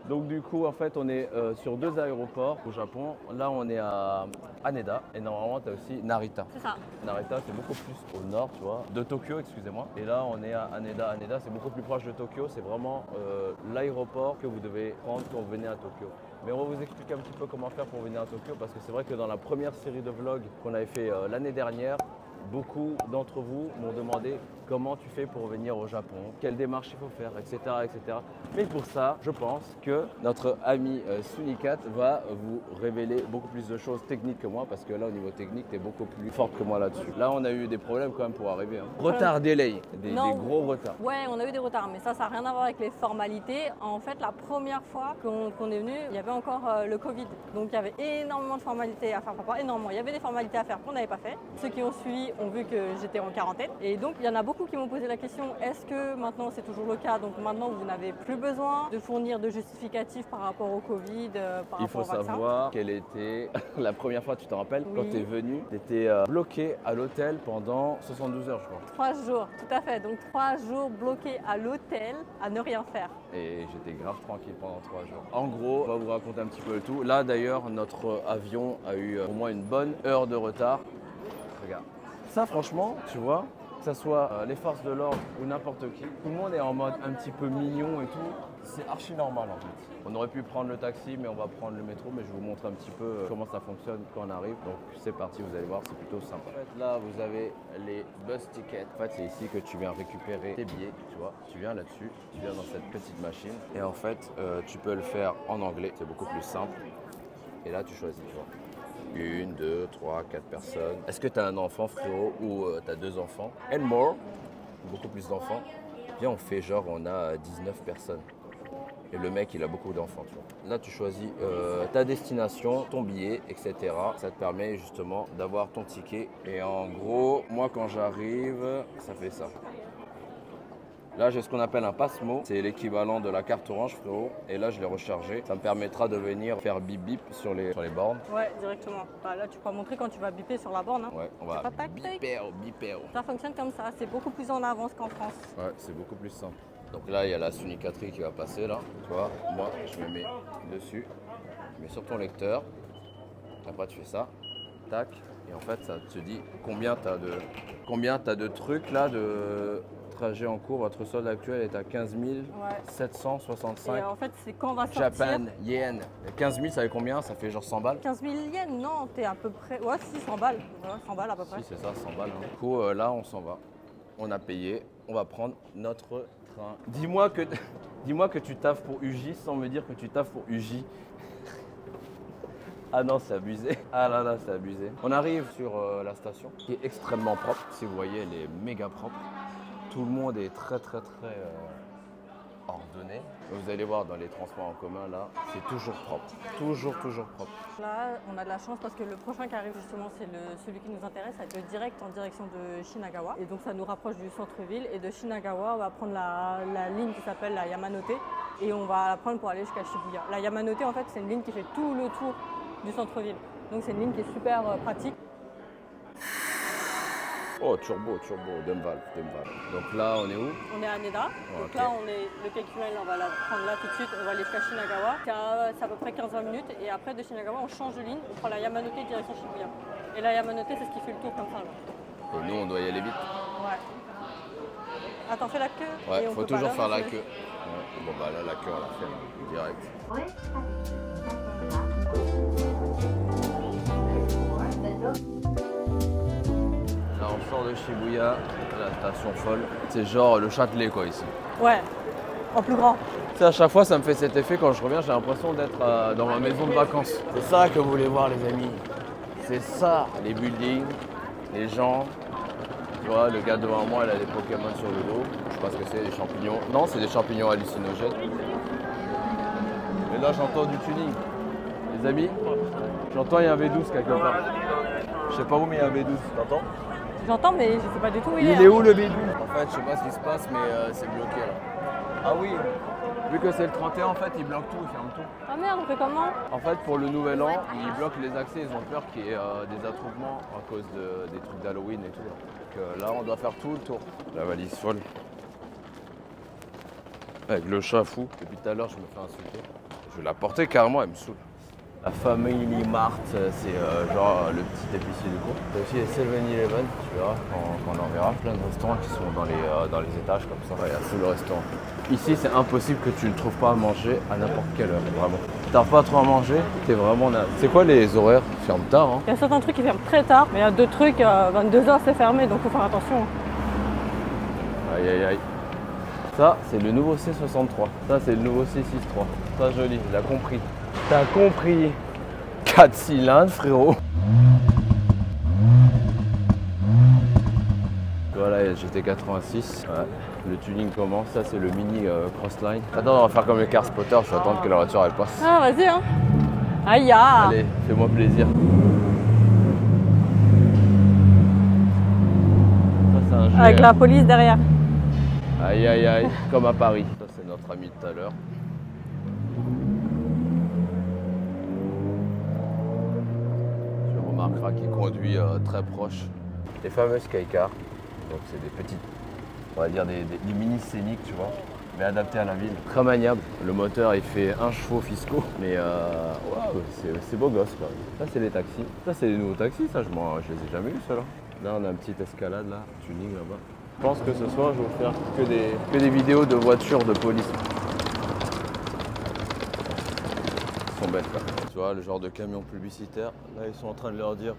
Donc du coup, en fait, on est sur 2 aéroports au Japon. Là, on est à Haneda et normalement, tu as aussi Narita. C'est ça. Narita, c'est beaucoup plus au nord, tu vois, de Tokyo, excusez-moi. Et là, on est à Haneda. Haneda, c'est beaucoup plus proche de Tokyo. C'est vraiment l'aéroport que vous devez prendre quand vous venez à Tokyo. Mais on va vous expliquer un petit peu comment faire pour venir à Tokyo parce que c'est vrai que dans la première série de vlogs qu'on avait fait l'année dernière, beaucoup d'entre vous m'ont demandé comment tu fais pour venir au Japon, quelle démarche il faut faire, etc., etc. Mais pour ça, je pense que notre ami Sunicat va vous révéler beaucoup plus de choses techniques que moi parce que là, au niveau technique, tu es beaucoup plus forte que moi là-dessus. Là, on a eu des problèmes quand même pour arriver. Hein. Retard, délai, des gros retards. Ouais, on a eu des retards, mais ça n'a rien à voir avec les formalités. En fait, la première fois qu'on est venu, il y avait encore le Covid. Donc, il y avait énormément de formalités à faire. Enfin, pas énormément, il y avait des formalités à faire qu'on n'avait pas fait. Ceux qui ont suivi ont vu que j'étais en quarantaine. Et donc, il y en a beaucoup qui m'ont posé la question, est-ce que maintenant c'est toujours le cas? Donc maintenant, vous n'avez plus besoin de fournir de justificatifs par rapport au Covid, par rapport au vaccin. Il faut savoir quelle était la première fois, tu te rappelles, quand tu es venu, tu étais bloqué à l'hôtel pendant 72 heures, je crois. 3 jours, tout à fait. Donc 3 jours bloqués à l'hôtel à ne rien faire. Et j'étais grave tranquille pendant 3 jours. En gros, on va vous raconter un petit peu le tout. Là d'ailleurs, notre avion a eu au moins une bonne heure de retard. Regarde. Ça franchement, tu vois, que ce soit les forces de l'ordre ou n'importe qui, tout le monde est en mode un petit peu mignon et tout. C'est archi normal en fait. On aurait pu prendre le taxi, mais on va prendre le métro. Mais je vous montre un petit peu comment ça fonctionne quand on arrive. Donc c'est parti, vous allez voir, c'est plutôt sympa. En fait, là, vous avez les bus tickets. En fait, c'est ici que tu viens récupérer tes billets, tu vois. Tu viens là-dessus, tu viens dans cette petite machine. Et en fait, tu peux le faire en anglais. C'est beaucoup plus simple. Et là, tu choisis, tu vois. 1, 2, 3, 4 personnes. Est-ce que tu as un enfant, frérot, ou tu as 2 enfants? And more, beaucoup plus d'enfants. Viens, on fait genre, on a 19 personnes. Et le mec, il a beaucoup d'enfants, tu vois. Là, tu choisis ta destination, ton billet, etc. Ça te permet justement d'avoir ton ticket. Et en gros, moi, quand j'arrive, ça fait ça. Là, j'ai ce qu'on appelle un passe-mot. C'est l'équivalent de la carte orange, frérot. Et là, je l'ai rechargé. Ça me permettra de venir faire bip bip sur les bornes. Ouais, directement. Bah, là, tu peux montrer quand tu vas biper sur la borne. Hein. Ouais, on va biper. Ça fonctionne comme ça. C'est beaucoup plus en avance qu'en France. Ouais, c'est beaucoup plus simple. Donc là, il y a la sunicaterie qui va passer là. Tu vois, moi, je me mets dessus. Je mets sur ton lecteur. Après, tu fais ça. Tac. Et en fait, ça te dit combien tu as de trucs là de trajet en cours. Votre solde actuel est à 15 765. Et en fait, c'est quand on va sortir. Japan yen. 15 000, ça fait combien? Ça fait genre 100 balles. 15 000 yens, non, t'es à peu près. Ouais, si, 100 balles. Ouais, 100 balles à peu près. Si, c'est ça, 100 balles. Hein. Du coup, là, on s'en va. On a payé. On va prendre notre train. Dis-moi que tu taffes pour UJ sans me dire que tu taffes pour UJ. Ah non, c'est abusé. Ah là là, c'est abusé. On arrive sur la station qui est extrêmement propre. Si vous voyez, elle est méga propre. Tout le monde est très ordonné. Vous allez voir dans les transports en commun là, c'est toujours propre. Toujours propre. Là, on a de la chance parce que le prochain qui arrive justement, c'est celui qui nous intéresse, ça va être le direct en direction de Shinagawa. Et donc ça nous rapproche du centre-ville. Et de Shinagawa, on va prendre la ligne qui s'appelle la Yamanote. Et on va la prendre pour aller jusqu'à Shibuya. La Yamanote, en fait, c'est une ligne qui fait tout le tour du centre-ville. Donc c'est une ligne qui est super pratique. Oh, turbo, Dumval. Donc là, on est où? On est à Haneda. Oh, donc okay. là, on est le KQL, on va la prendre là tout de suite. On va aller jusqu'à Shinagawa. C'est à peu près 15-20 minutes. Et après, de Shinagawa, on change de ligne. On prend la Yamanote direction Shibuya. Et la Yamanote, c'est ce qui fait le tour comme ça. Là. Et nous, on doit y aller vite. Ouais. Attends, fais la queue. Ouais, il faut toujours faire la queue. Ouais. Bon, bah là, la queue, on l'a fait direct. Là, on sort de Shibuya, la station folle. C'est genre le Châtelet, quoi, ici. Ouais, en plus grand. Tu sais, à chaque fois, ça me fait cet effet quand je reviens, j'ai l'impression d'être dans ma maison de vacances. C'est ça que vous voulez voir, les amis. C'est ça, les buildings, les gens. Tu vois, le gars devant moi, il a des Pokémon sur le dos. Je sais pas ce que c'est, des champignons. Non, c'est des champignons hallucinogènes. Et là, j'entends du tuning. Les amis, j'entends il y a un V12 quelque part. Je sais pas où, mais il y a un V12. T'entends? J'entends, mais je sais pas du tout où il est. Il est où le V12? En fait, je sais pas ce qui se passe, mais c'est bloqué là. Ah oui, vu que c'est le 31, en fait, ils bloquent tout, ils ferment tout. Ah merde, on fait comment? En fait, pour le nouvel an, ils bloquent les accès, ils ont peur qu'il y ait des attroupements à cause des trucs d'Halloween et tout. Donc là, on doit faire tout le tour. La valise folle. Avec le chat fou. Depuis tout à l'heure, je me fais insulter. vais la porter carrément, elle me saoule. La Family Mart, c'est genre le petit épicier du coin. T'as aussi les 7-Eleven, tu verras quand on en verra. Plein de restaurants qui sont dans les étages comme ça. Il y a tout le restaurant. Ici, c'est impossible que tu ne trouves pas à manger à n'importe quelle heure, vraiment. T'arrives pas trop à manger, t'es vraiment... C'est quoi les horaires? Ils ferment tard, hein? Il y a certains trucs qui ferment très tard, mais il y a d'autres trucs, 22h c'est fermé, donc faut faire attention. Aïe aïe aïe. Ça, c'est le nouveau C63. Ça, c'est le nouveau C63. Ça, joli, il a compris. T'as compris. 4 cylindres, frérot. Voilà, il y a le GT86. Ouais. Le tuning commence. Ça, c'est le mini Crossline. Attends, on va faire comme le Car Spotter. Je vais attendre que la voiture elle passe. Ah, vas-y, hein. Aïe, ah. Allez, fais-moi plaisir. Ça, c'est un GR. Avec la police derrière. Aïe aïe aïe, comme à Paris. Ça, c'est notre ami de tout à l'heure. Tu remarqueras qu'il conduit très proche. Les fameuses Skycar. Donc c'est des petites, on va dire des mini scéniques, tu vois, mais adaptés à la ville. Très maniable. Le moteur, il fait 1 chevaux fiscaux, mais wow, c'est beau gosse quoi. Ça, c'est les taxis. Ça, c'est les nouveaux taxis, ça, je les ai jamais vus, ceux-là. Là, on a une petite escalade, là, tuning là-bas. Je pense que ce soir, je vais vous faire que des vidéos de voitures de police. Ils sont bêtes, quoi. Tu vois, le genre de camion publicitaire. Là, ils sont en train de leur dire...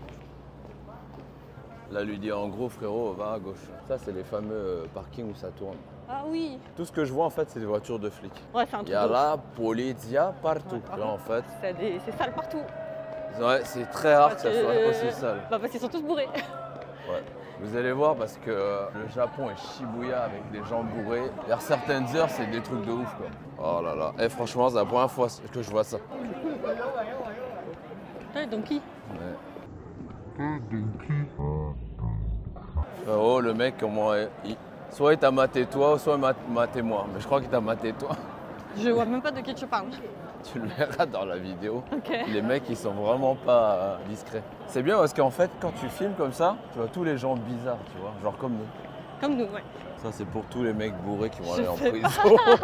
Là, lui dit en gros, frérot, va à gauche. Ça, c'est les fameux parkings où ça tourne. Ah oui. Tout ce que je vois, en fait, c'est des voitures de flics. Ouais, c'est un truc. Il y a la policia partout. Ouais, là, en fait. C'est sale partout. Ouais, c'est très rare que ça soit aussi sale. Bah, parce qu'ils sont tous bourrés. Ouais. Vous allez voir parce que le Japon est Shibuya avec des gens bourrés. Vers certaines heures, c'est des trucs de ouf, quoi. Oh là là. Et franchement, c'est la première fois que je vois ça. Ouais, donc qui? Ouais. Oh, le mec, comment soit il t'a maté toi, soit il m'a maté moi. Mais je crois qu'il t'a maté toi. Je vois même pas de qui tu parles. Tu le verras dans la vidéo. Okay. Les mecs, ils sont vraiment pas discrets. C'est bien parce qu'en fait, quand tu filmes comme ça, tu vois tous les gens bizarres, tu vois, genre comme nous. Comme nous, ouais. Ça, c'est pour tous les mecs bourrés qui vont aller en prison.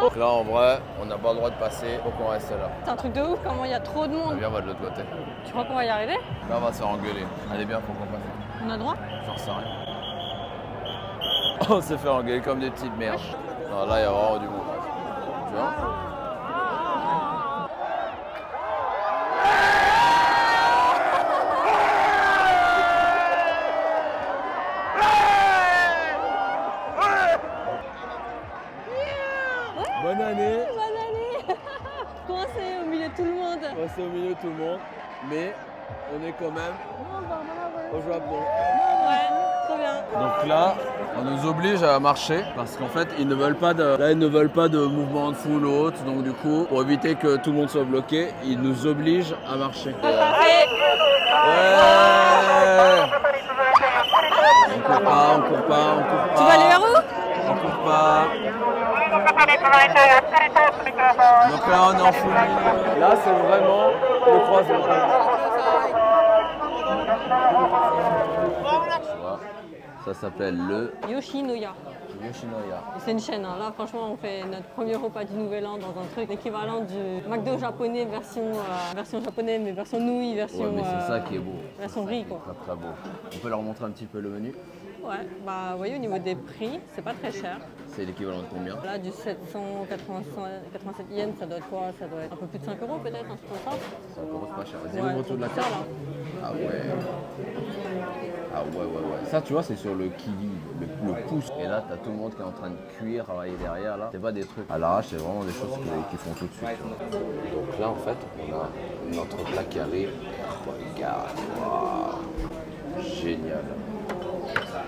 Donc là, en vrai, on n'a pas le droit de passer, faut qu'on reste là. C'est un truc de ouf, comment il y a trop de monde. Viens, on va de l'autre côté. Tu crois qu'on va y arriver? Là, on va se faire engueuler. Allez bien, faut qu'on passe. On a droit? J'en sais rien. On s'est fait engueuler comme des petites merdes. Non, là, il y a vraiment du monde. Tu vois? Bonne année! Bonne année. Coincé au milieu de tout le monde. Coincé au milieu de tout le monde, mais on est quand même au Japon. Ouais, trop bien. Donc là, on nous oblige à marcher parce qu'en fait, ils ne veulent pas de mouvement de foule ou autre. Donc du coup, pour éviter que tout le monde soit bloqué, ils nous obligent à marcher. Parfait. Ouais! On court pas, on court pas, on court pas. Tu vas aller vers où? On court pas. Donc là, on est en foule. Là, c'est vraiment le croisement. Tu vois, ça s'appelle le Yoshinoya. Yoshinoya. C'est une chaîne, hein. Là franchement on fait notre premier repas du Nouvel An dans un truc équivalent du McDo japonais version japonais mais version nouilles, version Ouais, mais c'est ça qui est beau. version riz quoi. Très très beau. On peut leur montrer un petit peu le menu. Ouais, bah vous voyez au niveau des prix, c'est pas très cher. C'est l'équivalent de combien? Là du 787 yens, ça doit être quoi? Ça doit être un peu plus de 5 euros peut-être, un truc comme ça. 5 euros, c'est pas cher. Vas-y, Ouais, ouvre autour de la ça, table. là. Ah ouais. Ah ouais. Ça, tu vois, c'est sur le kiwi, le pouce. Et là, t'as tout le monde qui est en train de cuire, travailler derrière. Là, c'est pas des trucs à l'arrache, c'est vraiment des choses qui font tout de suite. Donc là, en fait, on a notre plat qui arrive. Regarde, waouh, génial.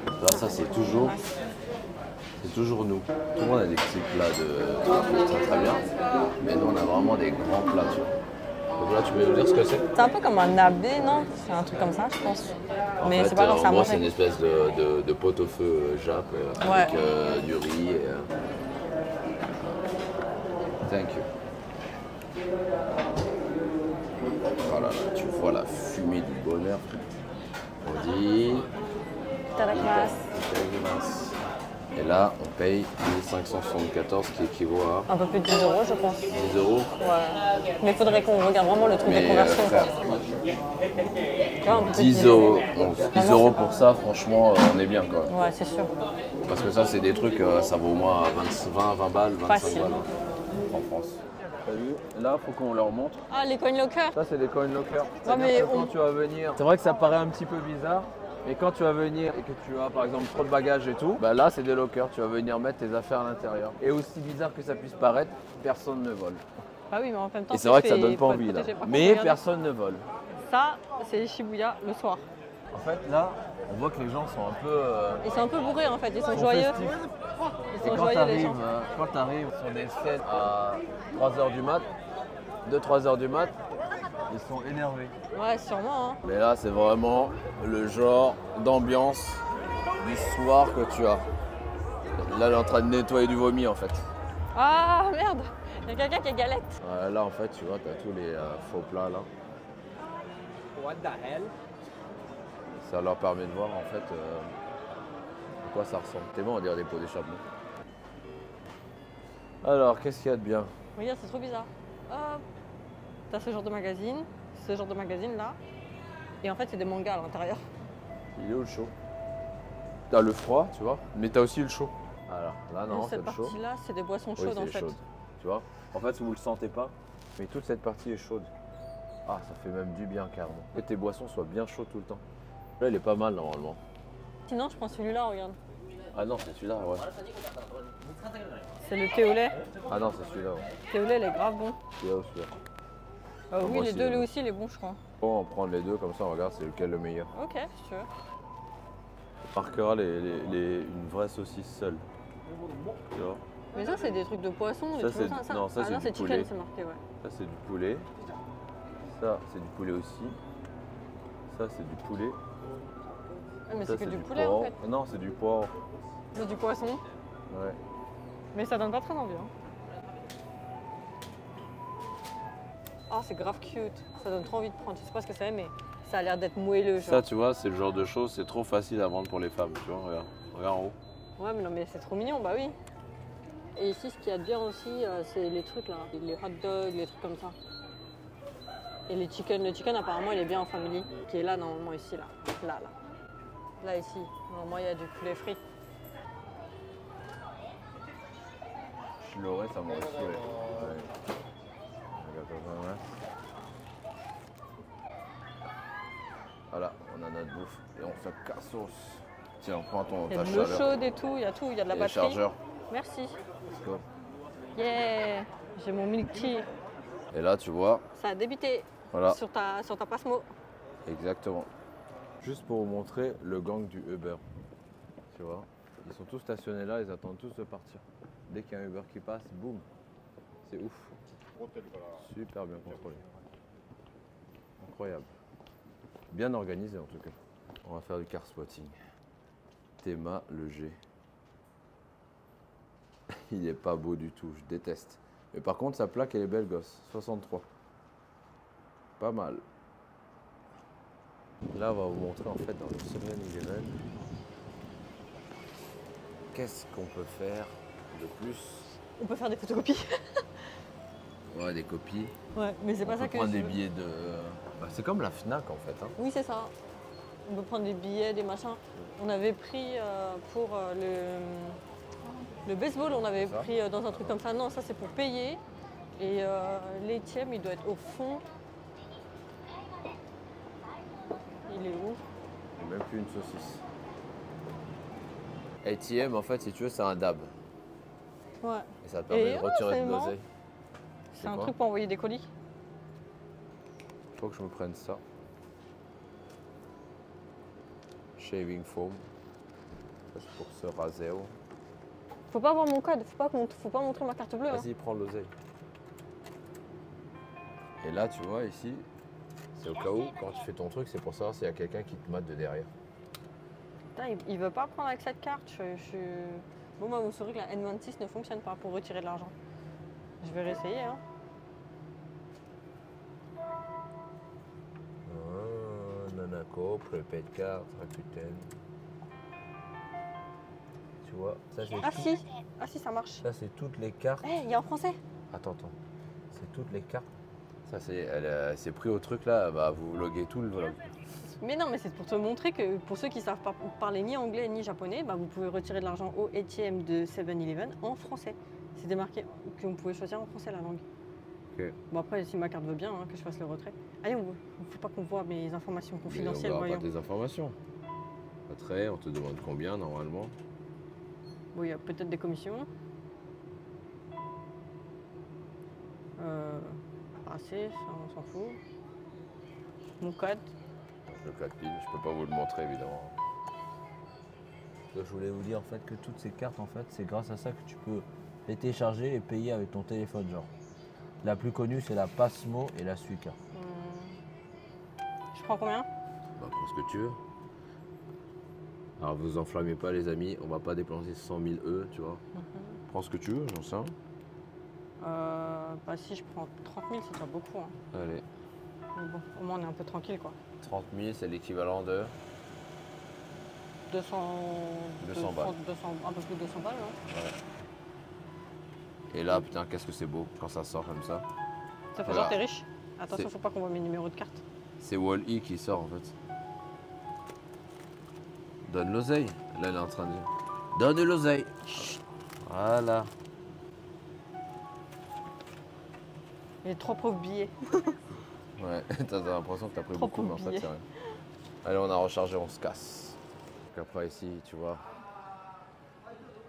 Là, ça, c'est toujours nous. Tout le monde a des petits plats de très bien. Mais nous, on a vraiment des grands plats, tu vois. Donc là, tu peux nous dire ce que c'est? C'est un peu comme un nabé, non? C'est un truc comme ça, je pense. Mais c'est pas grave, ça en gros, c'est manger. une espèce de pot-au-feu jap avec du riz. Et, Thank you. Voilà, tu vois la fumée du bonheur. On dit... Itadakimasu. Itadakimasu. Et là, on paye 1574 qui équivaut à Un peu plus de 10 € je pense. 10 euros. Ouais. Mais il faudrait qu'on regarde vraiment le truc des conversions. frère, Tu vois, un peu plus 10 de euros, 10 euros pour ça, franchement, on est bien quoi. Ouais, c'est sûr. Parce que ça, c'est des trucs, ça vaut au moins 20 balles, 25 Facile. balles en France. T'as vu? Là, faut qu'on leur montre. Ah, les coin lockers. Ça, c'est des coin lockers. Ouais, mais Quand tu vas venir, c'est vrai que ça paraît un petit peu bizarre, mais quand tu vas venir et que tu as par exemple trop de bagages et tout, bah là, c'est des lockers. Tu vas venir mettre tes affaires à l'intérieur. Et aussi bizarre que ça puisse paraître, personne ne vole. Ah oui, mais en même temps, Et c'est vrai que ça fait donne pas pour envie être là. protégé. Par contre, Mais regardez, personne ne vole. ça, c'est Shibuya le soir. En fait, là, on voit que les gens sont un peu. Ils sont un peu bourrés en fait, ils sont sont joyeux. festifs. Ils Et sont quand joyeux les tu gens. arrives sur des scènes à 3h du mat, 2-3h du mat, ils sont énervés. Ouais, sûrement. Hein. Mais là, c'est vraiment le genre d'ambiance du soir que tu as. Là, elle est en train de nettoyer du vomi en fait. Ah merde, il y a quelqu'un qui est galette. Là, en fait, tu vois, tu as tous les faux plats là. What the hell? Ça leur permet de voir en fait à quoi ça ressemble. C'est bon, on dirait des pots d'échappement. Alors, qu'est-ce qu'il y a de bien? Regarde, c'est trop bizarre. Hop. T'as ce genre de magazine, là. Et en fait, c'est des mangas à l'intérieur. Il est où le chaud? T'as le froid, tu vois, mais t'as aussi le chaud. Alors là, non, c'est Cette le chaud. partie-là, c'est des boissons Oui, chaudes en c'est fait. chaude. Tu vois? En fait, vous le sentez pas, mais toute cette partie est chaude. Ah, ça fait même du bien carrément. Que tes boissons soient bien chaudes tout le temps. Là, il est pas mal normalement. Sinon, je prends celui-là, regarde. Ah non, c'est celui-là, ouais. C'est le thé au lait. Ah non, c'est celui-là, ouais. Le thé au lait, il est grave bon. Celui-là ou celui-là. Ah oui, moi les aussi, deux, il est lui bon. aussi, il est bon, je crois. Bon, on prend les deux, comme ça on regarde c'est lequel le meilleur. Ok, si tu veux. On marquera une vraie saucisse seule. Tu vois? Mais ça, c'est des trucs de poisson. Des Ça, trucs c'est- comme ça. non, ça, Ah c'est non, du c'est chicken, poulet. c'est marqué, ouais. Ça, c'est du poulet. Ça, c'est du poulet aussi. Ça, c'est du poulet. Ah, mais Ça, c'est que du poulet poireau. en fait. Non, c'est du poireau. C'est du poisson. Ouais. Mais ça donne pas très envie. Hein. Ah, c'est grave cute. Ça donne trop envie de prendre. Je sais pas ce que c'est, mais ça a l'air d'être moelleux. Genre. Ça, tu vois, c'est le genre de choses, c'est trop facile à vendre pour les femmes. Tu vois, regarde. Regarde en haut. Ouais, mais non, mais c'est trop mignon, bah oui. Et ici, ce qu'il y a de bien aussi, c'est les trucs là, les hot dogs, les trucs comme ça. Et les chicken. Le chicken, apparemment, il est bien en family, qui est là, normalement, ici, là. Là. Là, ici. Normalement, il y a du poulet frit. Je l'aurais, ça m'aurait saoulé. Ouais. Regarde comme ça, voilà, on a notre bouffe et on fait cassos. Tiens, prends Il y a ta de l'eau chaleur. chaude et tout, il y a tout, il y a de la Et les batterie. chargeurs. Merci. Let's go. Yeah, j'ai mon milk tea. Et là, tu vois, Ça a débité voilà, sur ta Pasmo. exactement. Juste pour vous montrer le gang du Uber. Tu vois, ils sont tous stationnés là, ils attendent tous de partir. Dès qu'il y a un Uber qui passe, boum, c'est ouf. Super bien contrôlé. Incroyable. Bien organisé en tout cas. On va faire du car spotting. Théma le G. Il est pas beau du tout, je déteste. Mais par contre, sa plaque, elle est belle gosse. 63. Pas mal. Là, on va vous montrer en fait dans le 7-Eleven qu'est-ce qu'on peut faire de plus. On peut faire des photocopies. Ouais, des copies. Ouais, mais c'est On pas peut ça que prendre je des veux. billets de. Bah, c'est comme la Fnac en fait. Hein. Oui, c'est ça. On peut prendre des billets, des machins. On avait pris pour le baseball, on avait C'est ça pris dans un truc comme ça. Non, ça c'est pour payer. Et l'ATM, il doit être au fond. Il est où? Et même plus une saucisse. ATM, en fait, si tu veux, c'est un DAB. Ouais. Et ça te permet Et, de retirer c'est de marrant. l'oseille. C'est un quoi truc pour envoyer des colis. Faut que je me prenne ça. Shaving foam. Ça, c'est pour se raser. Faut pas avoir mon code, faut pas montrer ma carte bleue. Hein. Vas-y, prends l'oseille. Et là, tu vois, ici, c'est au cas où, quand tu fais ton truc, c'est pour savoir s'il y a quelqu'un qui te mate de derrière. Putain, il veut pas prendre avec cette carte. Bon, moi, mon souris, la N26 ne fonctionne pas pour retirer de l'argent. Je vais réessayer. Hein. Nanako, prepaid card, Rakuten. Tu vois, ça c'est Ah si, ah si, ça marche. ça c'est toutes les cartes. Eh, il y a en français. Attends. C'est toutes les cartes. Ça c'est, elle s'est pris au truc là, bah vous vloguez tout le vlog. Mais non, mais c'est pour te montrer que pour ceux qui ne savent pas parler ni anglais ni japonais, bah, vous pouvez retirer de l'argent au ATM de 7-Eleven en français. C'était marqué que vous pouvez choisir en français la langue. Ok. Bon après, si ma carte veut bien que je fasse le retrait. Allez, il ne faut pas qu'on voit mes informations confidentielles. Mais on va Voyons. pas des informations. Retrait, on te demande combien normalement. Bon, il y a peut-être des commissions. Assez, ça on s'en fout. Mon code. Le 4 piles, je peux pas vous le montrer évidemment. Je voulais vous dire en fait que toutes ces cartes en fait c'est grâce à ça que tu peux les télécharger et payer avec ton téléphone genre. La plus connue c'est la Passmo et la Suica. Je prends combien? Bah prends ce que tu veux. Alors vous enflammez pas les amis, on va pas dépenser 100 000 E tu vois. Prends ce que tu veux, j'en sais rien. Bah si je prends 30 000 c'est déjà beaucoup. Hein. Allez, Mais bon, au moins on est un peu tranquille quoi. 30 000 c'est l'équivalent de 200 balles. 200, un peu plus de 200 balles, non? Et là putain qu'est-ce que c'est beau quand ça sort comme ça. Ça fait Voilà. genre t'es riche. Attention, C'est- faut pas qu'on voit mes numéros de carte. C'est Wall-E qui sort en fait. Donne l'oseille. Là elle est en train de dire. Donne l'oseille. Voilà. Il y a trop pauvres billets. Ouais, t'as l'impression que t'as pris Trop beaucoup, mais en fait oublié. c'est rien. Allez, on a rechargé, on se casse. Donc après ici, tu vois,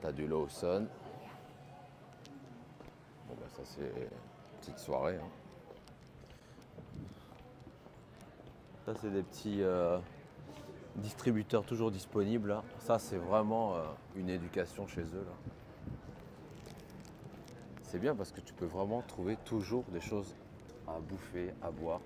t'as du Lawson. Bon bah ça c'est une petite soirée. Hein. Ça c'est des petits distributeurs toujours disponibles. Là. Ça c'est vraiment une éducation chez eux. Là. C'est bien parce que tu peux vraiment trouver toujours des choses à bouffer, à boire.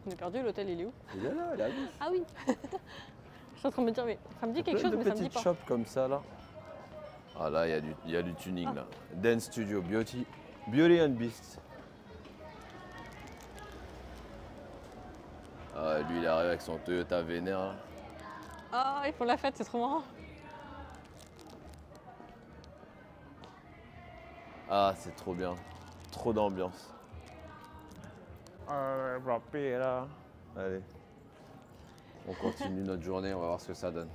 On est perdu, l'hôtel il est où? Il est là, il est à gauche. Ah oui. Je suis en train de me dire, mais ça me dit quelque Plein chose, de mais ça me dit petites pas. shops comme ça là. Ah là, il y a du tuning là. Dance Studio, Beauty and Beast. Ah, lui il arrive avec son Toyota Vénère. Là. Ah, ils font la fête, c'est trop marrant. Ah, c'est trop bien. Trop d'ambiance. Là. Allez. On continue notre journée, on va voir ce que ça donne.